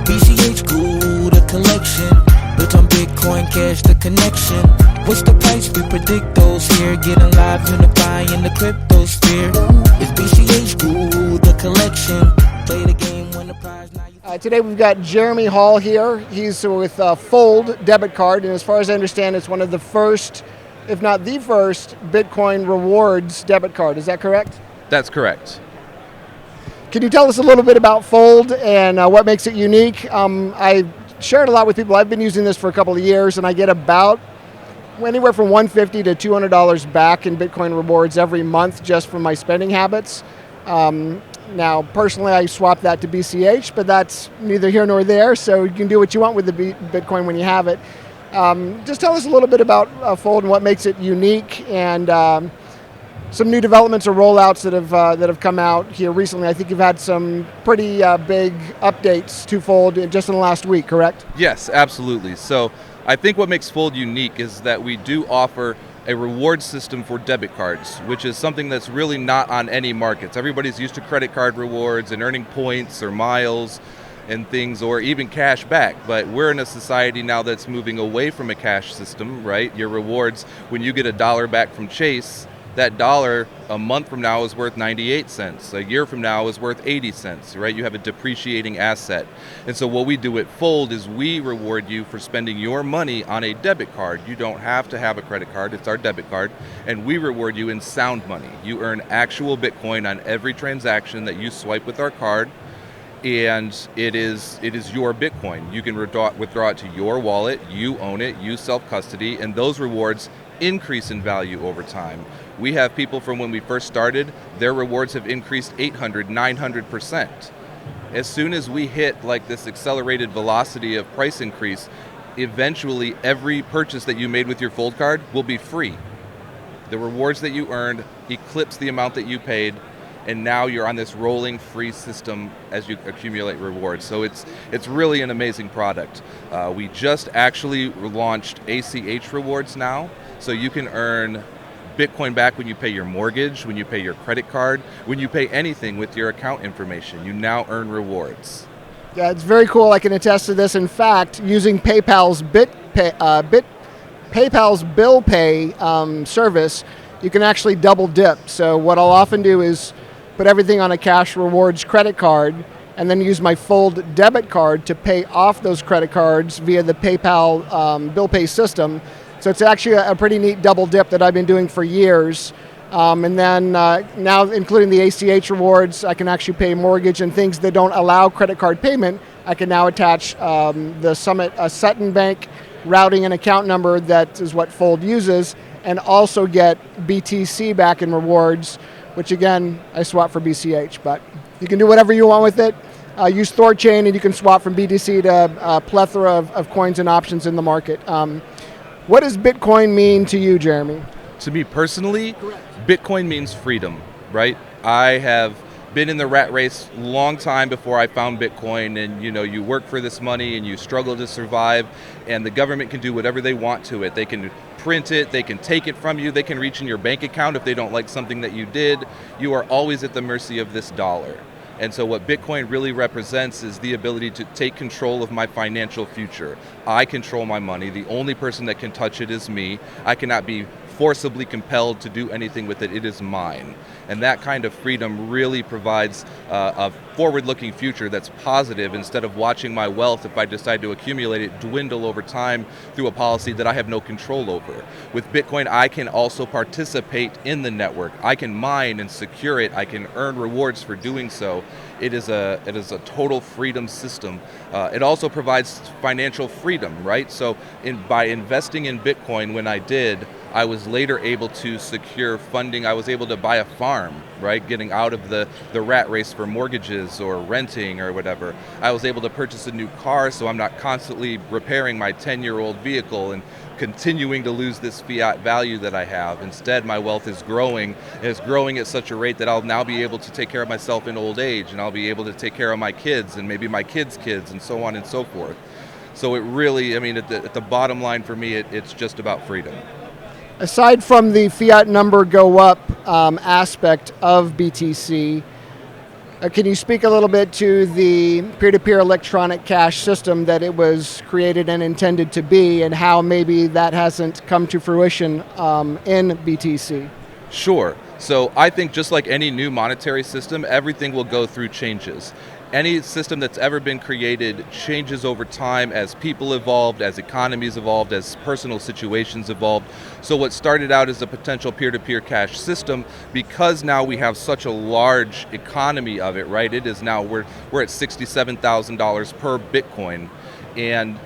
BCH grew the collection. Built on Bitcoin Cash, the connection. What's the price? We predict those here. Getting live, unifying the crypto sphere. It's BCH grew the collection. Play the game, win the prize. Now you Today we've got Jeremy Hall here. He's with Fold Debit Card, and as far as I understand, it's one of the first, if not the first, Bitcoin rewards debit card. Is that correct? That's correct. Can you tell us a little bit about Fold and what makes it unique? I shared a lot with people. I've been using this for a couple of years, and I get about anywhere from $150 to $200 back in Bitcoin rewards every month just from my spending habits. Now, personally, I swap that to BCH, but that's neither here nor there, so you can do what you want with the Bitcoin when you have it. Just tell us a little bit about Fold and what makes it unique, and some new developments or rollouts that have come out here recently. I think you've had some pretty big updates to Fold just in the last week, correct? Yes, absolutely. So I think what makes Fold unique is that we do offer a reward system for debit cards, which is something that's really not on any markets. Everybody's used to credit card rewards and earning points or miles and things, or even cash back, but we're in a society now that's moving away from a cash system, right? Your rewards, when you get $1 back from Chase, that dollar a month from now is worth 98 cents. A year from now is worth 80 cents, right? You have a depreciating asset. And so what we do at Fold is we reward you for spending your money on a debit card. You don't have to have a credit card, it's our debit card. And we reward you in sound money. You earn actual Bitcoin on every transaction that you swipe with our card. And it is your Bitcoin. You can withdraw it to your wallet, you own it, you self-custody, and those rewards increase in value over time. We have people from when we first started, their rewards have increased 800, 900%. As soon as we hit like this accelerated velocity of price increase, eventually every purchase that you made with your Fold card will be free. The rewards that you earned eclipse the amount that you paid, and now you're on this rolling free system as you accumulate rewards. So it's really an amazing product. We just actually launched ACH rewards now, so you can earn Bitcoin back when you pay your mortgage, when you pay your credit card, when you pay anything with your account information. You now earn rewards. Yeah, it's very cool. I can attest to this. In fact, using PayPal's PayPal's bill pay service, you can actually double dip. So what I'll often do is put everything on a cash rewards credit card and then use my Fold debit card to pay off those credit cards via the PayPal bill pay system. So it's actually a pretty neat double dip that I've been doing for years. And then now, including the ACH rewards, I can actually pay mortgage and things that don't allow credit card payment. I can now attach the Sutton Bank routing and account number that is what Fold uses, and also get BTC back in rewards, which again, I swap for BCH. But you can do whatever you want with it. Use Thorchain, and you can swap from BTC to a plethora of coins and options in the market. What does Bitcoin mean to you, Jeremy? To me personally, Bitcoin means freedom, right? I have been in the rat race a long time before I found Bitcoin, and you work for this money and you struggle to survive, and the government can do whatever they want to it. They can print it, they can take it from you, they can reach in your bank account if they don't like something that you did. You are always at the mercy of this dollar. And so what Bitcoin really represents is the ability to take control of my financial future. I control my money. The only person that can touch it is me. I cannot be forcibly compelled to do anything with it. It is mine. And that kind of freedom really provides a forward-looking future that's positive, instead of watching my wealth, if I decide to accumulate it, dwindle over time through a policy that I have no control over. With Bitcoin, I can also participate in the network. I can mine and secure it. I can earn rewards for doing so. It is a total freedom system. It also provides financial freedom, right? So by investing in Bitcoin when I did, I was later able to secure funding. I was able to buy a farm, right? Getting out of the rat race for mortgages or renting or whatever. I was able to purchase a new car, so I'm not constantly repairing my 10-year-old vehicle and continuing to lose this fiat value that I have. Instead, my wealth is growing, and it's growing at such a rate that I'll now be able to take care of myself in old age, and I'll be able to take care of my kids and maybe my kids' kids, and so on and so forth. So it really, at the bottom line for me, it's just about freedom. Aside from the fiat number go up aspect of BTC, Can you speak a little bit to the peer-to-peer electronic cash system that it was created and intended to be, and how maybe that hasn't come to fruition in BTC? Sure. So I think just like any new monetary system, everything will go through changes. Any system that's ever been created changes over time as people evolved, as economies evolved, as personal situations evolved. So what started out as a potential peer-to-peer cash system, because now we have such a large economy of it, right? It is now, we're at $67,000 per Bitcoin. And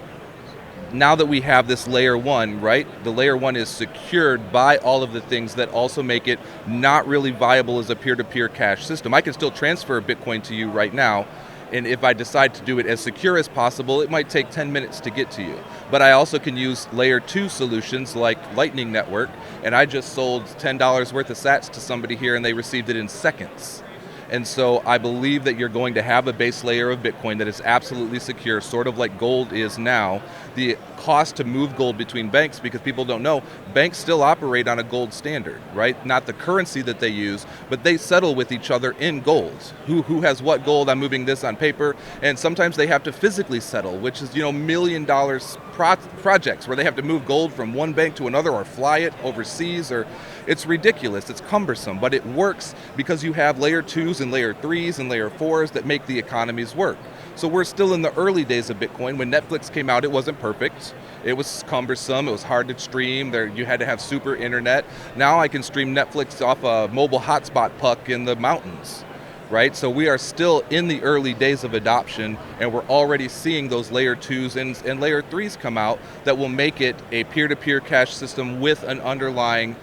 now that we have this layer one, right, the layer one is secured by all of the things that also make it not really viable as a peer-to-peer cash system. I can still transfer Bitcoin to you right now, and if I decide to do it as secure as possible, it might take 10 minutes to get to you. But I also can use layer two solutions like Lightning Network, and I just sold $10 worth of sats to somebody here and they received it in seconds. And so I believe that you're going to have a base layer of Bitcoin that is absolutely secure, sort of like gold is now. The cost to move gold between banks, because people don't know, banks still operate on a gold standard, right? Not the currency that they use, but they settle with each other in gold. Who has what gold? I'm moving this on paper. And sometimes they have to physically settle, which is, $1 million projects where they have to move gold from one bank to another or fly it overseas, or it's ridiculous, it's cumbersome, but it works because you have layer twos and layer threes and layer fours that make the economies work. So we're still in the early days of Bitcoin. When Netflix came out, it wasn't perfect. It was cumbersome, it was hard to stream, you had to have super internet. Now I can stream Netflix off a mobile hotspot puck in the mountains. Right? So we are still in the early days of adoption, and we're already seeing those layer twos and layer threes come out that will make it a peer-to-peer cash system with an underlying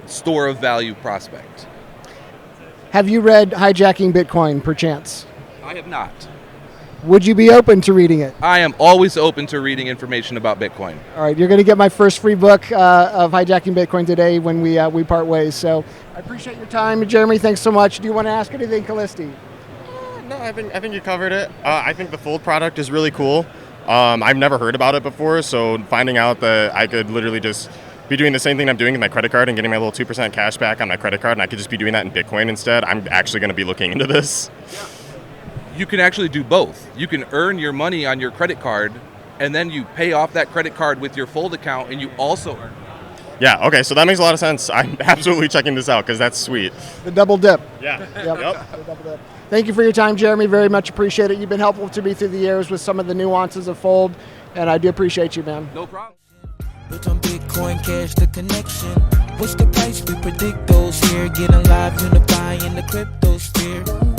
store of value prospect. Have you read Hijacking Bitcoin, perchance? I have not. Would you be open to reading it? I am always open to reading information about Bitcoin. All right, you're going to get my first free book of Hijacking Bitcoin today when we part ways. So I appreciate your time, Jeremy. Thanks so much. Do you want to ask anything, Callisti? No, I think you covered it. I think the Fold product is really cool. I've never heard about it before, so finding out that I could literally just be doing the same thing I'm doing with my credit card and getting my little 2% cash back on my credit card, and I could just be doing that in Bitcoin instead, I'm actually going to be looking into this. You can actually do both. You can earn your money on your credit card, and then you pay off that credit card with your Fold account, and you also earn. Yeah, okay, so that makes a lot of sense. I'm absolutely checking this out because that's sweet. The double dip. Yeah. Yep. The double dip. Thank you for your time, Jeremy. Very much appreciate it. You've been helpful to me through the years with some of the nuances of Fold, and I do appreciate you, man. No problem. But on Bitcoin Cash, the connection. What's the price? We predict those here. Getting live, unifying the crypto sphere.